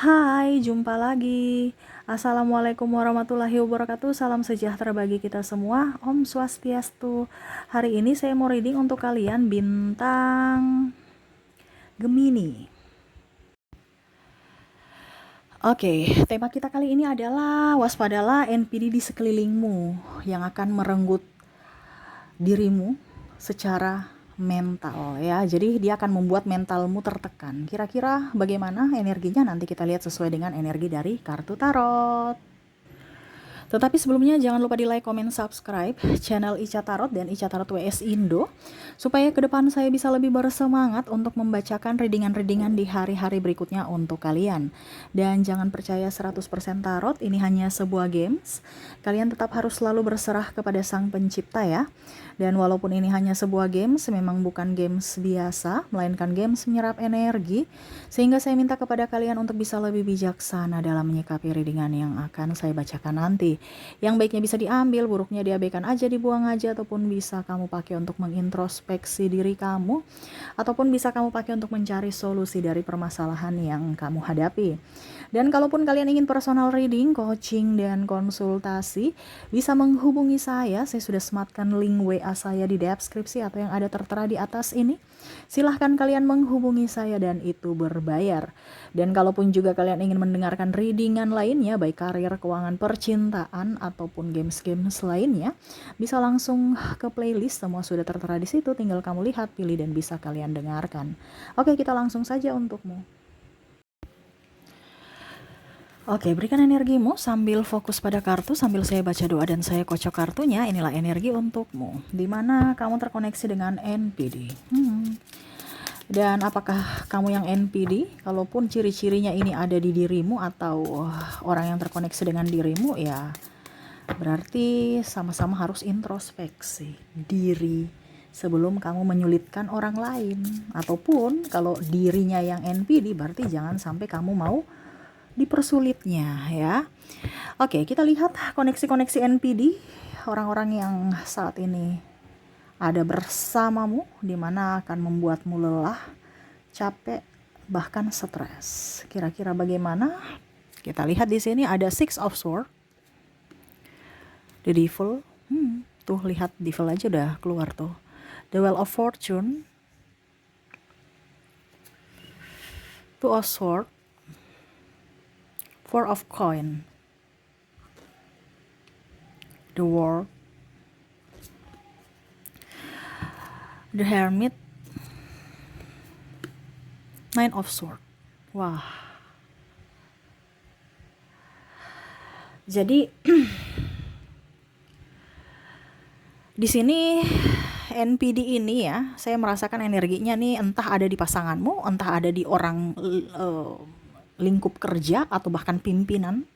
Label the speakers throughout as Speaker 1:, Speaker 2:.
Speaker 1: Hai, jumpa lagi. Assalamualaikum warahmatullahi wabarakatuh. Salam sejahtera bagi kita semua. Om Swastiastu. Hari ini saya mau reading untuk kalian bintang Gemini. Oke, tema kita kali ini adalah waspadalah NPD di sekelilingmu yang akan merenggut dirimu secara mental ya. Jadi dia akan membuat mentalmu tertekan. Kira-kira bagaimana energinya? Nanti kita lihat sesuai dengan energi dari kartu tarot. Tetapi sebelumnya jangan lupa di like, comment, subscribe channel Ica Tarot dan Ica Tarot WS Indo supaya ke depan saya bisa lebih bersemangat untuk membacakan readingan-readingan di hari-hari berikutnya untuk kalian. Dan jangan percaya 100% tarot, ini hanya sebuah games. Kalian tetap harus selalu berserah kepada Sang Pencipta ya. Dan walaupun ini hanya sebuah games, memang bukan games biasa, melainkan games menyerap energi, sehingga saya minta kepada kalian untuk bisa lebih bijaksana dalam menyikapi readingan yang akan saya bacakan nanti. Yang baiknya bisa diambil, buruknya diabaikan aja, dibuang aja, ataupun bisa kamu pakai untuk mengintrospeksi diri kamu, ataupun bisa kamu pakai untuk mencari solusi dari permasalahan yang kamu hadapi. Dan kalaupun kalian ingin personal reading, coaching, dan konsultasi, bisa menghubungi saya sudah sematkan link WA saya di deskripsi atau yang ada tertera di atas ini. Silahkan kalian menghubungi saya dan itu berbayar. Dan kalaupun juga kalian ingin mendengarkan readingan lainnya, baik karir, keuangan, percintaan, ataupun games-games lainnya, bisa langsung ke playlist, semua sudah tertera di situ, tinggal kamu lihat, pilih, dan bisa kalian dengarkan. Oke, kita langsung saja untukmu. Oke, berikan energimu sambil fokus pada kartu, sambil saya baca doa dan saya kocok kartunya. Inilah energi untukmu, dimana kamu terkoneksi dengan NPD. Dan apakah kamu yang NPD? Kalaupun ciri-cirinya ini ada di dirimu atau orang yang terkoneksi dengan dirimu, ya berarti sama-sama harus introspeksi diri sebelum kamu menyulitkan orang lain. Ataupun kalau dirinya yang NPD, berarti jangan sampai kamu mau dipersulitnya ya. Oke, kita lihat koneksi-koneksi NPD, orang-orang yang saat ini ada bersamamu, dimana akan membuatmu lelah, capek, bahkan stres. Kira-kira bagaimana? Kita lihat di sini ada Six of Swords, the Devil. Tuh lihat, Devil aja udah keluar tuh. The Wheel of Fortune, Two of Swords, Four of Coin, the World, the Hermit, Nine of Swords. Wah. Jadi di sini NPD ini ya, saya merasakan energinya nih entah ada di pasanganmu, entah ada di orang lingkup kerja atau bahkan pimpinan,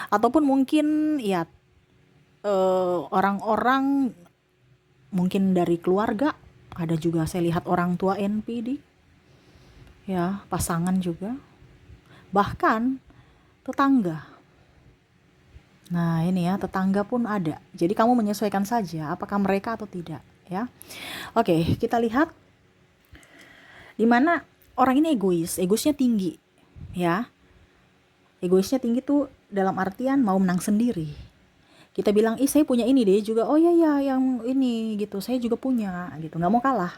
Speaker 1: ataupun mungkin ya orang-orang mungkin dari keluarga, ada juga saya lihat orang tua NPD ya, pasangan juga, bahkan tetangga. Nah ini ya, tetangga pun ada. Jadi kamu menyesuaikan saja apakah mereka atau tidak ya. Oke, kita lihat dimana orang ini egoisnya tinggi ya. Egoisnya tinggi tuh dalam artian mau menang sendiri. Kita bilang, saya punya ini deh juga, oh iya ya yang ini gitu, saya juga punya gitu, nggak mau kalah.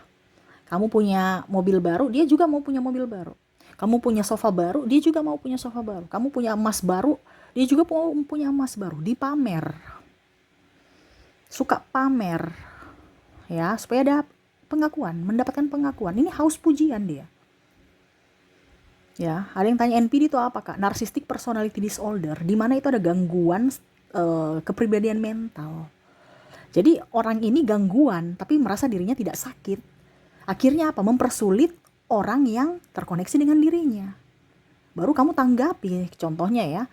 Speaker 1: Kamu punya mobil baru, dia juga mau punya mobil baru. Kamu punya sofa baru, dia juga mau punya sofa baru. Kamu punya emas baru, dia juga mau punya emas baru. Dipamer, suka pamer ya, supaya ada pengakuan, mendapatkan pengakuan. Ini haus pujian dia ya. Ada yang tanya NPD itu apa kak? Narcissistic personality disorder, di mana itu ada gangguan kepribadian mental. Jadi orang ini gangguan tapi merasa dirinya tidak sakit. Akhirnya apa? Mempersulit orang yang terkoneksi dengan dirinya. Baru kamu tanggapi, contohnya ya,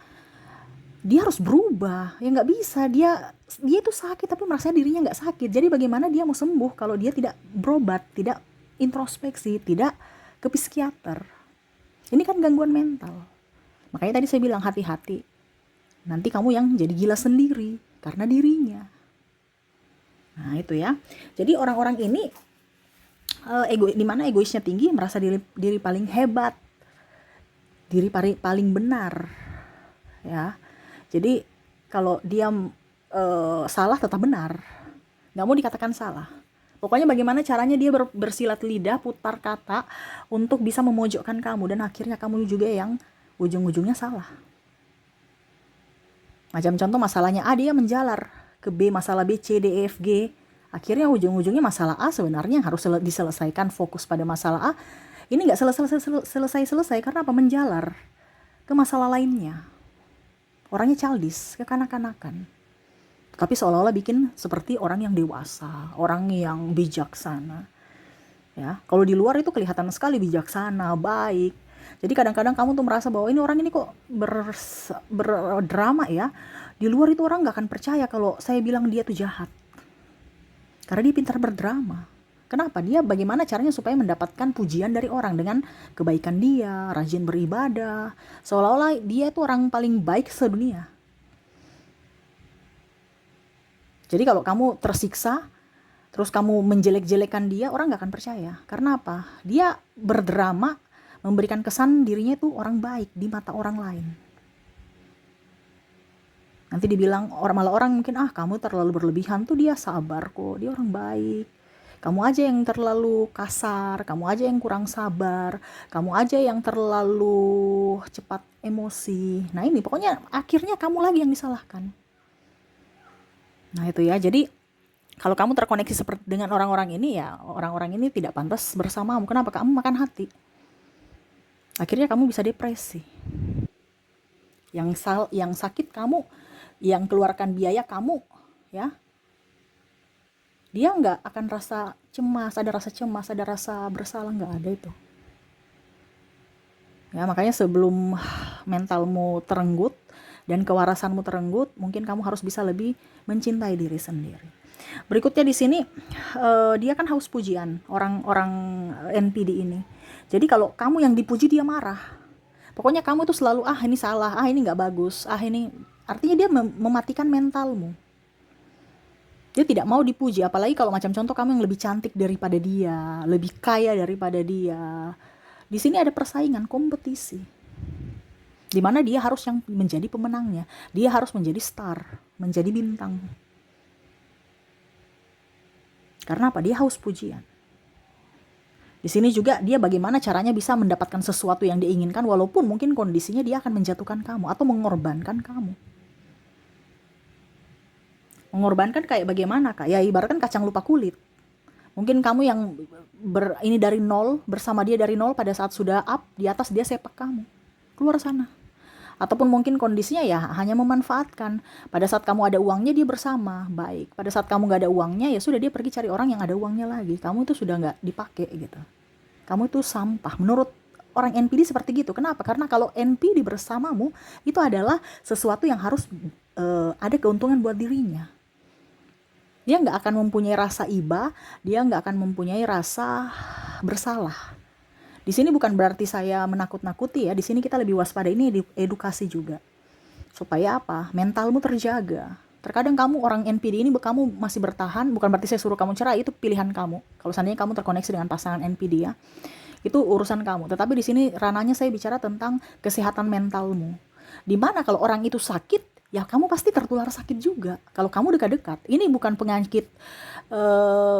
Speaker 1: dia harus berubah, ya nggak bisa, dia itu sakit tapi merasa dirinya nggak sakit. Jadi bagaimana dia mau sembuh kalau dia tidak berobat, tidak introspeksi, tidak ke psikiater? Ini kan gangguan mental. Makanya tadi saya bilang hati-hati, nanti kamu yang jadi gila sendiri karena dirinya. Nah itu ya. Jadi orang-orang ini dimana egoisnya tinggi, merasa diri paling hebat, diri paling benar, ya. Jadi kalau dia salah tetap benar, nggak mau dikatakan salah. Pokoknya bagaimana caranya dia bersilat lidah, putar kata untuk bisa memojokkan kamu, dan akhirnya kamu juga yang ujung-ujungnya salah. Macam contoh masalahnya A, dia menjalar ke B, masalah B, C, D, E, F, G. Akhirnya ujung-ujungnya masalah A sebenarnya yang harus diselesaikan, fokus pada masalah A. Ini nggak selesai karena apa? Menjalar ke masalah lainnya. Orangnya childish, kekanak-kanakan. Tapi seolah-olah bikin seperti orang yang dewasa, orang yang bijaksana. Ya, kalau di luar itu kelihatan sekali bijaksana, baik. Jadi kadang-kadang kamu tuh merasa bahwa ini orang ini kok berdrama ya. Di luar itu orang nggak akan percaya kalau saya bilang dia tuh jahat. Karena dia pintar berdrama. Kenapa? Dia bagaimana caranya supaya mendapatkan pujian dari orang dengan kebaikan dia, rajin beribadah. Seolah-olah dia itu orang paling baik sedunia. Jadi kalau kamu tersiksa, terus kamu menjelek-jelekan dia, orang gak akan percaya. Karena apa? Dia berdrama, memberikan kesan dirinya itu orang baik di mata orang lain. Nanti dibilang malah orang mungkin, kamu terlalu berlebihan, tuh dia sabar kok, dia orang baik. Kamu aja yang terlalu kasar, kamu aja yang kurang sabar, kamu aja yang terlalu cepat emosi. Nah ini pokoknya akhirnya kamu lagi yang disalahkan. Nah itu ya, jadi kalau kamu terkoneksi seperti dengan orang-orang ini, ya orang-orang ini tidak pantas bersamamu. Kenapa? Kamu makan hati. Akhirnya kamu bisa depresi. Yang sakit kamu, yang keluarkan biaya kamu, ya. Dia nggak akan rasa cemas, ada rasa bersalah, nggak ada itu. Ya makanya sebelum mentalmu terenggut dan kewarasanmu terenggut, mungkin kamu harus bisa lebih mencintai diri sendiri. Berikutnya di sini dia kan haus pujian, orang-orang NPD ini. Jadi kalau kamu yang dipuji, dia marah. Pokoknya kamu tuh selalu ini salah, ini nggak bagus, ini artinya dia mematikan mentalmu. Dia tidak mau dipuji, apalagi kalau macam contoh kamu yang lebih cantik daripada dia, lebih kaya daripada dia. Di sini ada persaingan, kompetisi. Di mana dia harus yang menjadi pemenangnya. Dia harus menjadi star, menjadi bintang. Karena apa? Dia haus pujian. Di sini juga dia bagaimana caranya bisa mendapatkan sesuatu yang diinginkan, walaupun mungkin kondisinya dia akan menjatuhkan kamu atau mengorbankan kamu. Mengorbankan kayak bagaimana, Kak? Ya ibaratkan kacang lupa kulit. Mungkin kamu yang ini dari nol, bersama dia dari nol, pada saat sudah up, di atas dia sepak kamu. Keluar sana. Ataupun mungkin kondisinya ya hanya memanfaatkan. Pada saat kamu ada uangnya, dia bersama, baik. Pada saat kamu gak ada uangnya, ya sudah dia pergi cari orang yang ada uangnya lagi. Kamu itu sudah gak dipakai gitu. Kamu itu sampah. Menurut orang NPD seperti gitu. Kenapa? Karena kalau NPD bersamamu, itu adalah sesuatu yang harus ada keuntungan buat dirinya. Dia nggak akan mempunyai rasa iba, dia nggak akan mempunyai rasa bersalah. Di sini bukan berarti saya menakut-nakuti ya, di sini kita lebih waspada, ini edukasi juga. Supaya apa? Mentalmu terjaga. Terkadang kamu orang NPD ini, kamu masih bertahan, bukan berarti saya suruh kamu cerai, itu pilihan kamu. Kalau seandainya kamu terkoneksi dengan pasangan NPD ya, itu urusan kamu. Tetapi di sini ranahnya saya bicara tentang kesehatan mentalmu. Dimana kalau orang itu sakit, ya kamu pasti tertular sakit juga. Kalau kamu dekat-dekat, ini bukan penyakit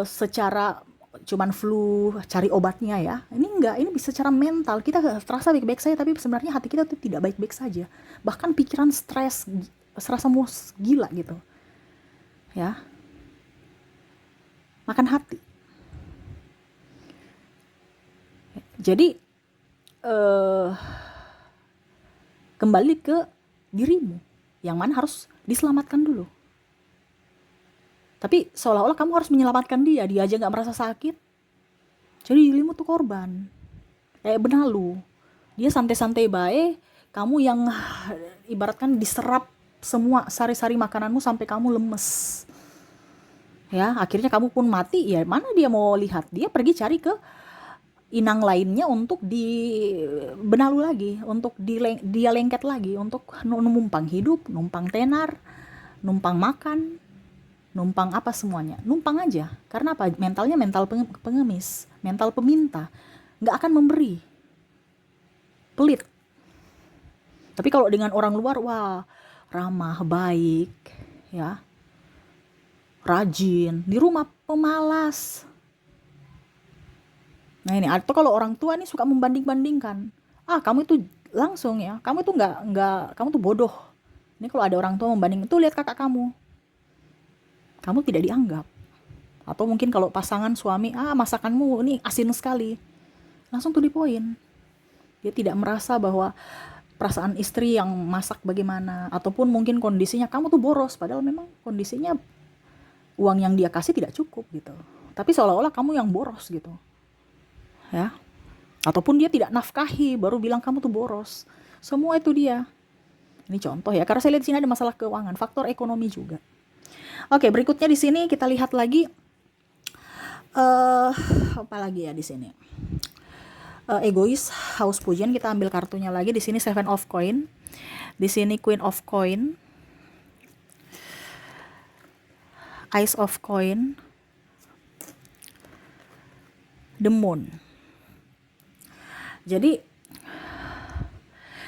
Speaker 1: secara cuman flu, cari obatnya ya. Ini enggak, ini bisa secara mental. Kita terasa baik-baik saja, tapi sebenarnya hati kita tuh tidak baik-baik saja. Bahkan pikiran stres, serasa mau gila gitu. Ya. Makan hati. Jadi kembali ke dirimu, yang mana harus diselamatkan dulu. Tapi seolah-olah kamu harus menyelamatkan dia aja gak merasa sakit. Jadi dirimu tuh korban. Kayak benalu. Dia santai-santai baik, kamu yang ibaratkan diserap semua sari-sari makananmu sampai kamu lemes. Ya, akhirnya kamu pun mati, ya mana dia mau lihat? Dia pergi cari ke inang lainnya untuk benalu lagi, untuk dia lengket lagi, untuk numpang hidup, numpang tenar, numpang makan, numpang apa semuanya, numpang aja. Karena apa? Mentalnya mental pengemis, mental peminta, nggak akan memberi, pelit. Tapi kalau dengan orang luar, wah, ramah, baik, ya, rajin. Di rumah pemalas. Nah ini, atau kalau orang tua nih suka membanding-bandingkan. Ah, kamu itu langsung ya, kamu itu nggak, kamu tuh bodoh. Ini kalau ada orang tua membanding, itu lihat kakak kamu tidak dianggap. Atau mungkin kalau pasangan suami, ah masakanmu ini asin sekali. Langsung to the point. Dia tidak merasa bahwa perasaan istri yang masak bagaimana. Ataupun mungkin kondisinya, kamu tuh boros. Padahal memang kondisinya uang yang dia kasih tidak cukup gitu. Tapi seolah-olah kamu yang boros gitu. Ya. Ataupun dia tidak nafkahi, baru bilang kamu tuh boros. Semua itu dia. Ini contoh ya, karena saya lihat di sini ada masalah keuangan, faktor ekonomi juga. Oke, berikutnya di sini kita lihat lagi apa lagi ya di sini? Egois, haus pujian. Kita ambil kartunya lagi. Di sini Seven of Coin. Di sini Queen of Coin. Ace of Coin. The Moon. Jadi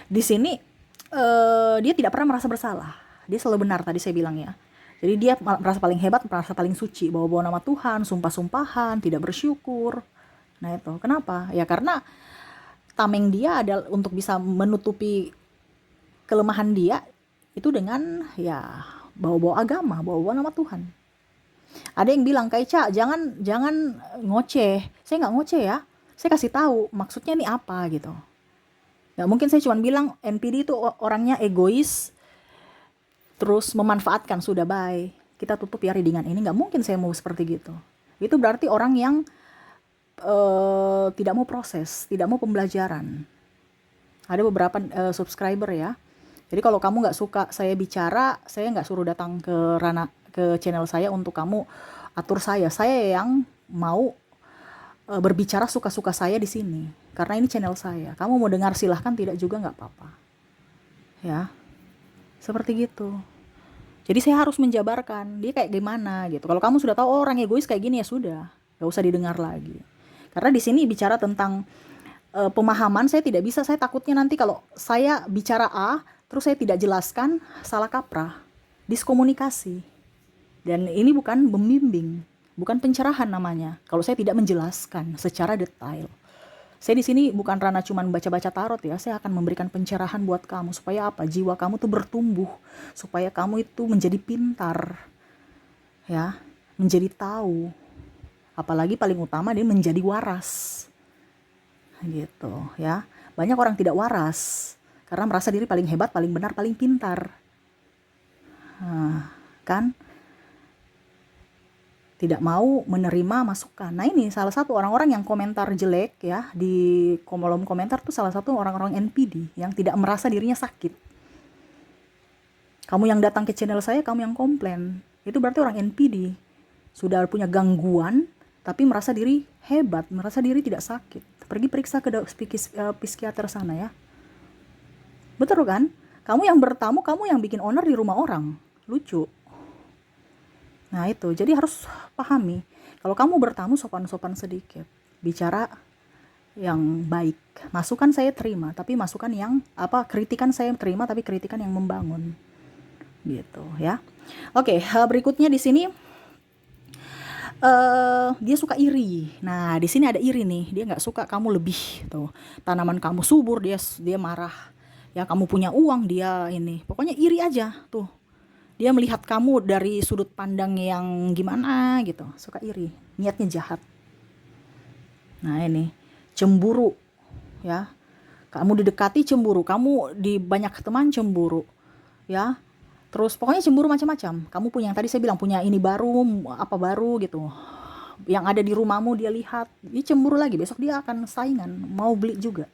Speaker 1: di sini dia tidak pernah merasa bersalah. Dia selalu benar, tadi saya bilang ya. Jadi dia merasa paling hebat, merasa paling suci, bawa-bawa nama Tuhan, sumpah-sumpahan, tidak bersyukur. Nah itu, kenapa? Ya karena tameng dia adalah untuk bisa menutupi kelemahan dia itu dengan ya bawa-bawa agama, bawa-bawa nama Tuhan. Ada yang bilang, Kaica, jangan ngoceh. Saya nggak ngoceh ya. Saya kasih tahu maksudnya ini apa gitu. Nggak mungkin saya cuma bilang NPD itu orangnya egois, terus memanfaatkan, sudah bye, kita tutup ya readingan ini. Nggak mungkin saya mau seperti gitu. Itu berarti orang yang tidak mau proses, tidak mau pembelajaran. Ada beberapa subscriber ya. Jadi kalau kamu nggak suka saya bicara, saya nggak suruh datang ke channel saya untuk kamu atur saya. Saya yang mau berbicara suka-suka saya di sini. Karena ini channel saya. Kamu mau dengar silahkan, tidak juga nggak apa-apa. Ya, seperti gitu. Jadi saya harus menjabarkan dia kayak gimana gitu. Kalau kamu sudah tahu orang egois kayak gini, ya sudah, nggak usah didengar lagi. Karena di sini bicara tentang pemahaman, saya tidak bisa. Saya takutnya nanti kalau saya bicara A, terus saya tidak jelaskan, salah kaprah, diskomunikasi. Dan ini bukan membimbing, bukan pencerahan namanya. Kalau saya tidak menjelaskan secara detail. Saya di sini bukan ranah cuman baca-baca tarot ya. Saya akan memberikan pencerahan buat kamu supaya apa? Jiwa kamu tuh bertumbuh, supaya kamu itu menjadi pintar, ya, menjadi tahu. Apalagi paling utama dia menjadi waras, gitu ya. Banyak orang tidak waras karena merasa diri paling hebat, paling benar, paling pintar. Nah, kan? Tidak mau menerima masukan. Nah ini salah satu orang-orang yang komentar jelek ya di kolom komentar tuh, salah satu orang-orang NPD yang tidak merasa dirinya sakit. Kamu yang datang ke channel saya, kamu yang komplain, itu berarti orang NPD. Sudah punya gangguan, tapi merasa diri hebat, merasa diri tidak sakit. Pergi periksa ke psikiater sana ya. Betul kan? Kamu yang bertamu, kamu yang bikin owner di rumah orang. Lucu. Nah itu, jadi harus pahami. Kalau kamu bertamu, sopan-sopan sedikit. Bicara yang baik. Masukan saya terima, tapi masukan yang kritikan saya terima, tapi kritikan yang membangun. Gitu ya. Oke, berikutnya di sini dia suka iri. Nah, di sini ada iri nih. Dia nggak suka kamu lebih tuh. Tanaman kamu subur, dia marah. Ya kamu punya uang, dia ini. Pokoknya iri aja tuh. Dia melihat kamu dari sudut pandang yang gimana gitu. Suka iri, niatnya jahat. Nah ini, cemburu ya. Kamu didekati cemburu, kamu di banyak teman cemburu ya. Terus pokoknya cemburu macam-macam. Kamu punya, yang tadi saya bilang, punya ini baru, apa baru gitu. Yang ada di rumahmu dia lihat, dia cemburu lagi, besok dia akan saingan, mau beli juga.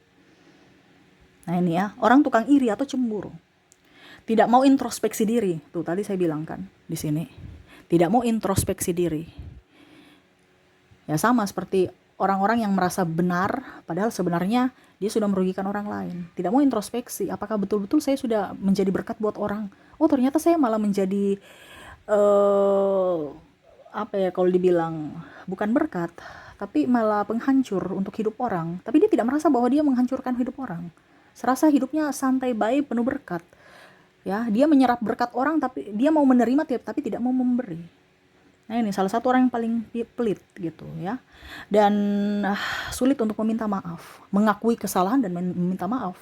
Speaker 1: Nah ini ya, orang tukang iri atau cemburu. Tidak mau introspeksi diri. Tuh tadi saya bilang kan di sini. Tidak mau introspeksi diri. Ya sama seperti orang-orang yang merasa benar padahal sebenarnya dia sudah merugikan orang lain. Tidak mau introspeksi. Apakah betul-betul saya sudah menjadi berkat buat orang? Oh ternyata saya malah menjadi apa ya kalau dibilang, bukan berkat, tapi malah penghancur untuk hidup orang. Tapi dia tidak merasa bahwa dia menghancurkan hidup orang. serasa hidupnya santai baik, penuh berkat. Ya, dia menyerap berkat orang tapi dia mau menerima tapi tidak mau memberi. Nah, ini salah satu orang yang paling pelit gitu ya. Dan sulit untuk meminta maaf, mengakui kesalahan dan meminta maaf.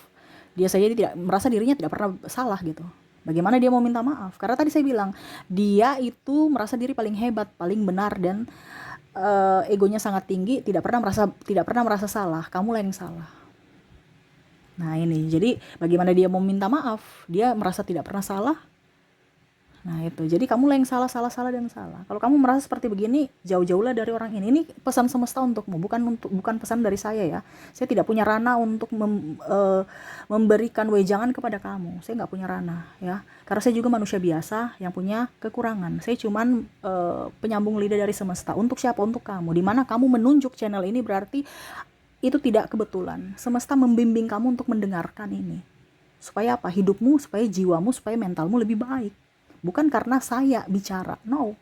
Speaker 1: Dia saja tidak merasa dirinya tidak pernah salah gitu. Bagaimana dia mau minta maaf? Karena tadi saya bilang, dia itu merasa diri paling hebat, paling benar, dan egonya sangat tinggi, tidak pernah merasa salah. Kamulah yang salah. Nah, ini jadi bagaimana dia mau minta maaf? Dia merasa tidak pernah salah. Nah, itu. Jadi kamulah yang salah dan salah. Kalau kamu merasa seperti begini, jauh-jauhlah dari orang ini. Ini pesan semesta untukmu, bukan pesan dari saya ya. Saya tidak punya ranah untuk memberikan wejangan kepada kamu. Saya nggak punya ranah ya. Karena saya juga manusia biasa yang punya kekurangan. Saya cuman penyambung lidah dari semesta. Untuk siapa? Untuk kamu. Dimana kamu menunjuk channel ini berarti itu tidak kebetulan. Semesta membimbing kamu untuk mendengarkan ini. Supaya apa? Hidupmu, supaya jiwamu, supaya mentalmu lebih baik. Bukan karena saya bicara, no.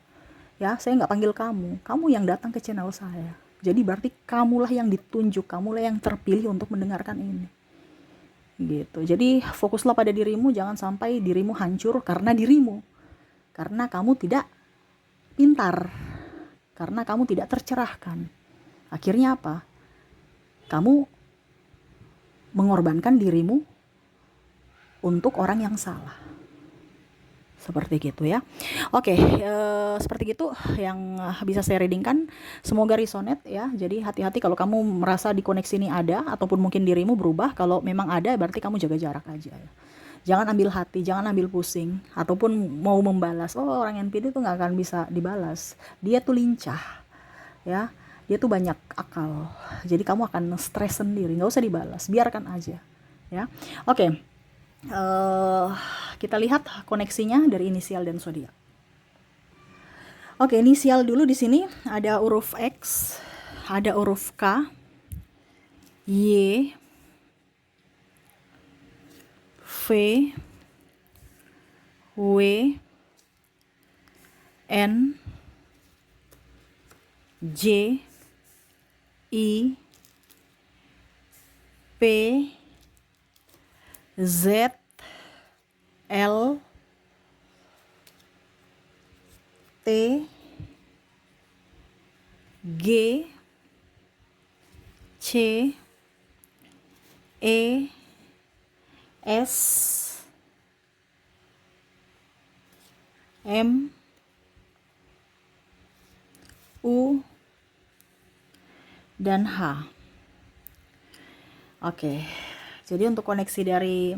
Speaker 1: Ya, saya nggak panggil kamu. Kamu yang datang ke channel saya. Jadi berarti kamulah yang ditunjuk, kamulah yang terpilih untuk mendengarkan ini. Gitu. Jadi fokuslah pada dirimu, jangan sampai dirimu hancur karena dirimu. Karena kamu tidak pintar. Karena kamu tidak tercerahkan. Akhirnya apa? Kamu mengorbankan dirimu untuk orang yang salah. Seperti gitu ya. Oke, seperti gitu yang bisa saya readingkan. Semoga resonate ya. Jadi hati-hati kalau kamu merasa di koneksi ini ada, ataupun mungkin dirimu berubah. Kalau memang ada, berarti kamu jaga jarak aja ya. Jangan ambil hati, jangan ambil pusing, ataupun mau membalas. Oh, orang NPD itu nggak akan bisa dibalas. Dia tuh lincah ya. Dia tuh banyak akal. Jadi kamu akan stres sendiri. Nggak usah dibalas, biarkan aja ya. Oke. Kita lihat koneksinya dari inisial dan zodiak. Oke, inisial dulu di sini ada huruf X, ada huruf K, Y, V, W, N, J, I, P, Z, L, T, G, C, E, S, M, U, dan H. Oke. Jadi untuk koneksi dari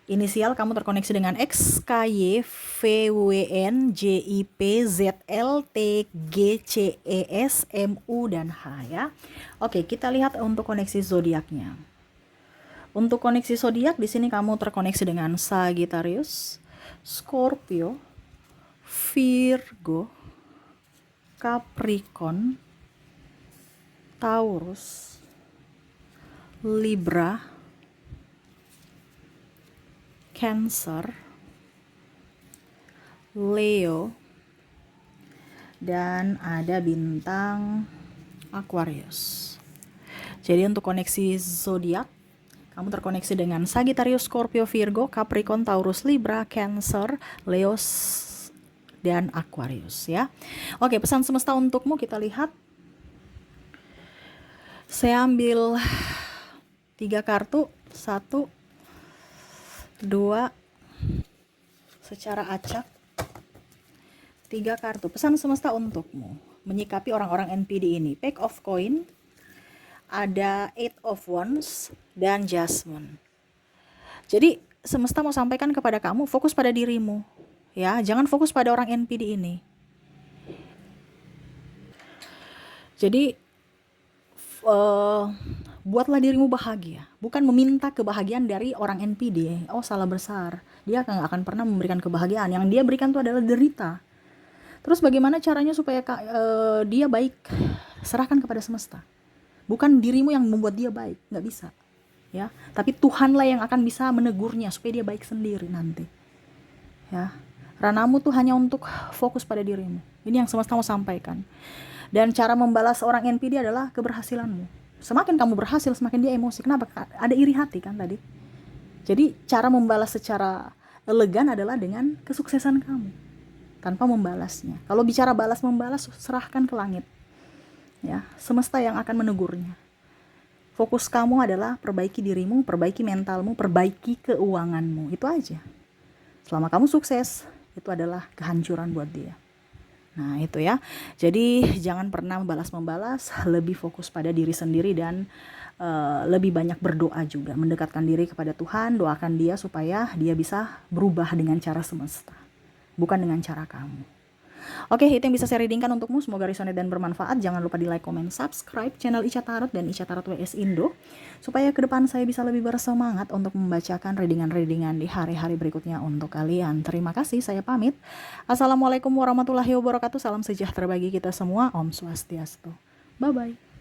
Speaker 1: inisial, kamu terkoneksi dengan X, K, Y, V, W, N, J, I, P, Z, L, T, G, C, E, S, M, U, dan H ya. Oke, kita lihat untuk koneksi zodiaknya. Untuk koneksi zodiak di sini kamu terkoneksi dengan Sagittarius, Scorpio, Virgo, Capricorn, Taurus, Libra, Cancer, Leo, dan ada bintang Aquarius. Jadi untuk koneksi zodiak, kamu terkoneksi dengan Sagittarius, Scorpio, Virgo, Capricorn, Taurus, Libra, Cancer, Leo, dan Aquarius ya. Oke, pesan semesta untukmu kita lihat. Saya ambil 3 kartu, 1, 2, secara acak, 3 kartu. Pesan semesta untukmu menyikapi orang-orang NPD ini. Pack of Coin, ada 8 of Wands, dan Judgment. Jadi semesta mau sampaikan kepada kamu, fokus pada dirimu ya, jangan fokus pada orang NPD ini. Jadi buatlah dirimu bahagia, bukan meminta kebahagiaan dari orang NPD. Oh, salah besar. Dia akan pernah memberikan kebahagiaan. Yang dia berikan itu adalah derita. Terus bagaimana caranya supaya dia baik? Serahkan kepada semesta. Bukan dirimu yang membuat dia baik, nggak bisa. Ya, tapi Tuhanlah yang akan bisa menegurnya supaya dia baik sendiri nanti. Ya, ranahmu tuh hanya untuk fokus pada dirimu. Ini yang semesta mau sampaikan. Dan cara membalas orang NPD adalah keberhasilanmu. Semakin kamu berhasil, semakin dia emosi. Kenapa? Ada iri hati kan tadi. Jadi cara membalas secara elegan adalah dengan kesuksesan kamu tanpa membalasnya. Kalau bicara balas membalas, serahkan ke langit, ya, semesta yang akan menegurnya. Fokus kamu adalah perbaiki dirimu, perbaiki mentalmu, perbaiki keuanganmu, itu aja. Selama kamu sukses, itu adalah kehancuran buat dia. Nah itu ya, jadi jangan pernah membalas-membalas, lebih fokus pada diri sendiri dan lebih banyak berdoa juga, mendekatkan diri kepada Tuhan, doakan dia supaya dia bisa berubah dengan cara semesta, bukan dengan cara kamu. Oke, itu yang bisa saya readingkan untukmu. Semoga resonate dan bermanfaat. Jangan lupa di like, comment, subscribe channel Ica Tarot dan Ica Tarot WS Indo, supaya ke depan saya bisa lebih bersemangat untuk membacakan readingan-readingan di hari-hari berikutnya untuk kalian. Terima kasih, saya pamit. Assalamualaikum warahmatullahi wabarakatuh. Salam sejahtera bagi kita semua. Om Swastiastu. Bye-bye.